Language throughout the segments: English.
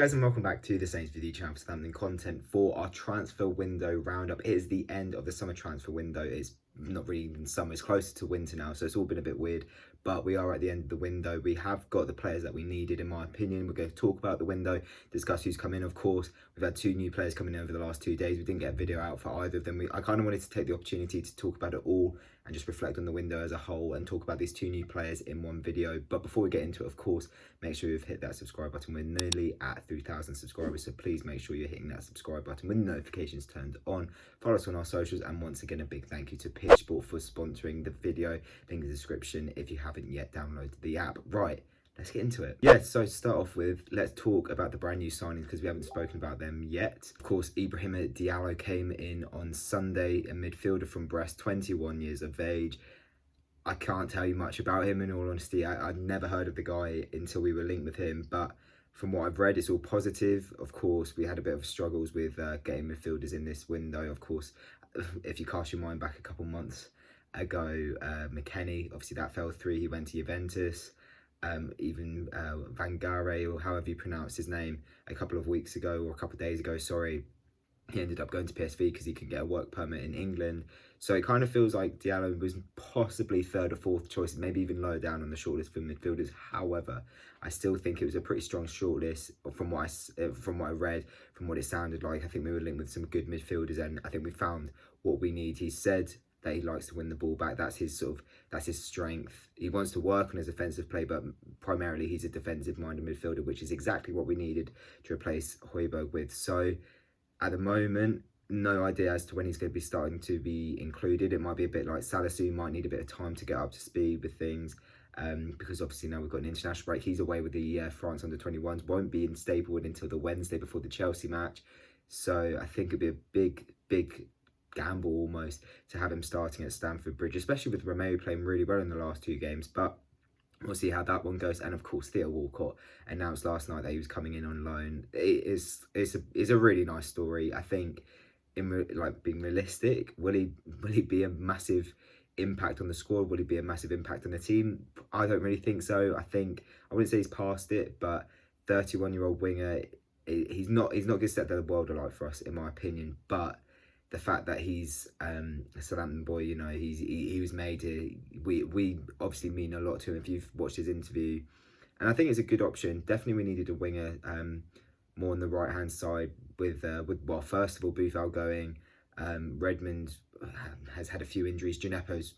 guys, and welcome back to the Saints Video channel for Southampton content for our transfer window roundup. It is the end of the summer transfer window. It's not really even summer, it's closer to winter now, so it's all been a bit weird, but we are at the end of the window. We have got the players that we needed, in my opinion. We're going to talk about the window, discuss who's come in. Of course, we've had 2 new players coming in over the last 2 days. We didn't get a video out for either of them. I kind of wanted to take the opportunity to talk about it all and just reflect on the window as a whole and talk about these 2 new players in one video. But before we get into it, of course, make sure you've hit that subscribe button. We're nearly at 3,000 subscribers, so please make sure you're hitting that subscribe button with notifications turned on. Follow us on our socials, and once again, a big thank you to Pitch Sport for sponsoring the video. Link in the description if you haven't yet downloaded the app. Right, let's get into it. Yeah, so to start off with, let's talk about the brand new signings because we haven't spoken about them yet. Of course, Ibrahima Diallo came in on Sunday, a midfielder from Brest, 21 years of age. I can't tell you much about him, in all honesty. I'd never heard of the guy until we were linked with him, but from what I've read, it's all positive. Of course, we had a bit of struggles with getting midfielders in this window. Of course, if you cast your mind back a couple months ago, McKennie, obviously that fell through. He went to Juventus. Even Van Gare, or however you pronounce his name, a couple of weeks ago, or a couple of days ago, sorry, he ended up going to PSV because he could get a work permit in England. So it kind of feels like Diallo was possibly 3rd or 4th choice, maybe even lower down on the shortlist for midfielders. However, I still think it was a pretty strong shortlist from what I read, from what it sounded like. I think we were linked with some good midfielders, and I think we found what we need. He said that he likes to win the ball back. That's his strength. He wants to work on his offensive play, but primarily he's a defensive-minded midfielder, which is exactly what we needed to replace Højbjerg with. So at the moment, no idea as to when he's going to be starting to be included. It might be a bit like Salisu, might need a bit of time to get up to speed with things, because obviously now we've got an international break. He's away with the France under-21s, won't be in Staplewood until the Wednesday before the Chelsea match. So I think it'd be a big gamble almost to have him starting at Stamford Bridge, especially with Romeo playing really well in the last 2 games. But we'll see how that one goes. And of course, Theo Walcott announced last night that he was coming in on loan. It's a really nice story. I think, being realistic, will he be a massive impact on the squad? Will he be a massive impact on the team? I don't really think so. I wouldn't say he's past it, but 31-year-old winger, he's not going to set the world alight for us, in my opinion. But the fact that he's a Southampton boy, you know, he was made here. We obviously mean a lot to him if you've watched his interview, and I think it's a good option. Definitely, we needed a winger more on the right hand side with well, first of all, Buffal going. Redmond has had a few injuries. Gineppo's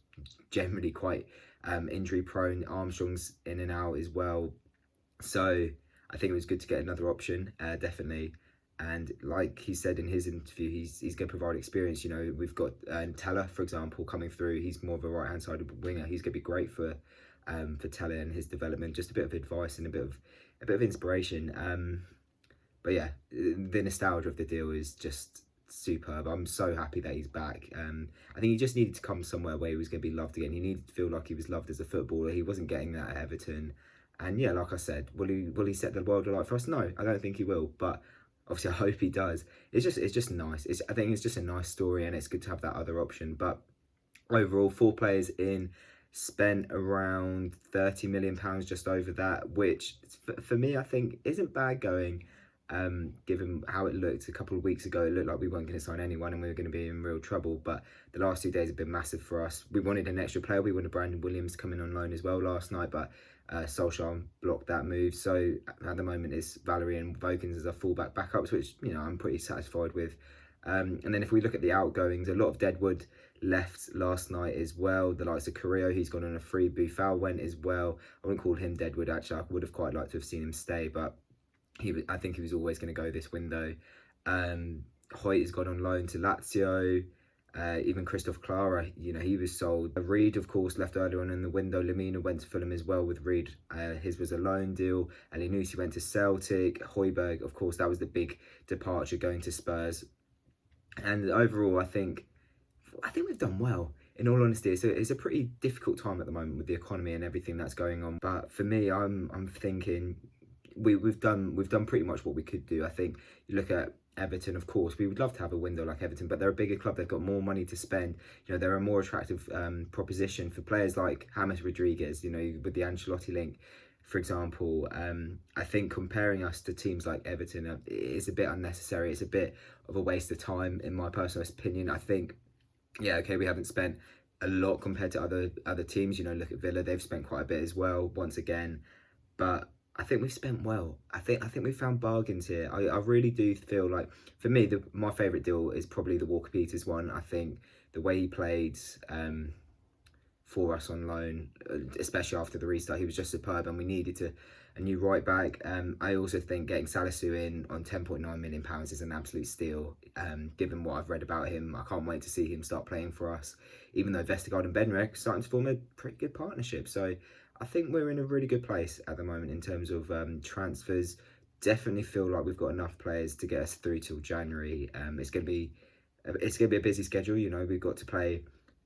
generally quite injury prone. Armstrong's in and out as well. So I think it was good to get another option, definitely. And like he said in his interview, he's going to provide experience. You know, we've got Teller, for example, coming through. He's more of a right-hand sided winger. He's going to be great for Teller and his development. Just a bit of advice and a bit of inspiration. But yeah, the nostalgia of the deal is just superb. I'm so happy that he's back. I think he just needed to come somewhere where he was going to be loved again. He needed to feel like he was loved as a footballer. He wasn't getting that at Everton. And yeah, like I said, will he set the world alight for us? No, I don't think he will. But obviously, I hope he does. It's just nice. I think it's just a nice story, and it's good to have that other option. But overall, 4 players in, spent around £30 million, just over that, which for me, I think isn't bad going. Given how it looked a couple of weeks ago, it looked like we weren't going to sign anyone and we were going to be in real trouble. But the last 2 days have been massive for us. We wanted an extra player. We wanted Brandon Williams coming on loan as well last night, but Solskjaer blocked that move. So at the moment, it's Valerie and Vogins as our fullback backups, which, you know, I'm pretty satisfied with. And then if we look at the outgoings, a lot of Deadwood left last night as well. The likes of Carrillo, he's gone on a free. Buffal went as well. I wouldn't call him Deadwood, actually. I would have quite liked to have seen him stay, but I think he was always going to go this window. Hoyt has gone on loan to Lazio. Even Christoph Clara, you know, he was sold. Reed, of course, left earlier on in the window. Lamina went to Fulham as well with Reed. His was a loan deal. Elinusi went to Celtic. Højbjerg, of course, that was the big departure, going to Spurs. And overall, I think we've done well. In all honesty, it's a pretty difficult time at the moment with the economy and everything that's going on. But for me, I'm thinking we've done pretty much what we could do. I think you look at Everton, of course, we would love to have a window like Everton, but they're a bigger club. They've got more money to spend. You know, they're a more attractive proposition for players like James Rodriguez, you know, with the Ancelotti link. for example. I think comparing us to teams like Everton is a bit unnecessary. It's a bit of a waste of time, in my personal opinion. I think, yeah, okay, we haven't spent a lot compared to other teams. You know, look at Villa; they've spent quite a bit as well. Once again, but I think we've spent well. I think we found bargains here. I really do feel like, for me, my favourite deal is probably the Walker Peters one. I think the way he played for us on loan, especially after the restart, he was just superb, and we needed a new right back. I also think getting Salisu in on £10.9 million is an absolute steal. Given what I've read about him, I can't wait to see him start playing for us. Even though Vestergaard and Benrek are starting to form a pretty good partnership, so I think we're in a really good place at the moment in terms of transfers. Definitely feel like we've got enough players to get us through till January. It's gonna be a busy schedule. You know, we've got to play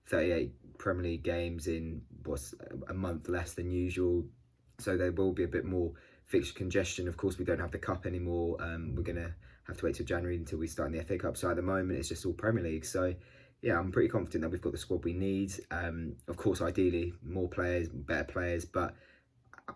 38 Premier League games in what's a month less than usual, so there will be a bit more fixture congestion. Of course, we don't have the cup anymore. We're gonna have to wait till January until we start in the FA Cup. So at the moment, it's just all Premier League. So yeah, I'm pretty confident that we've got the squad we need. Of course, ideally, more players, better players. But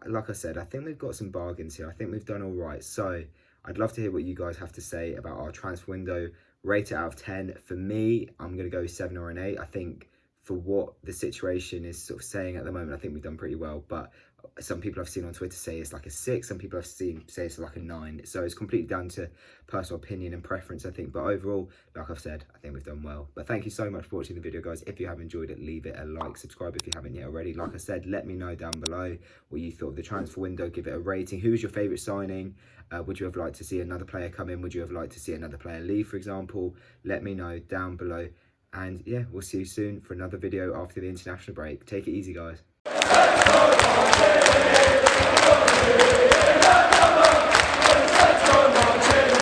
like I said, I think we've got some bargains here. I think we've done all right. So I'd love to hear what you guys have to say about our transfer window. Rate it out of 10. For me, I'm going to go 7 or an 8. I think for what the situation is sort of saying at the moment, I think we've done pretty well. But some people I've seen on Twitter say it's like a 6. Some people I've seen say it's like a 9. So it's completely down to personal opinion and preference, I think. But overall, like I've said, I think we've done well. But thank you so much for watching the video, guys. If you have enjoyed it, leave it a like, subscribe if you haven't yet already. Like I said, let me know down below what you thought of the transfer window. Give it a rating. Who was your favourite signing? Would you have liked to see another player come in? Would you have liked to see another player leave, for example? Let me know down below. And yeah, we'll see you soon for another video after the international break. Take it easy, guys.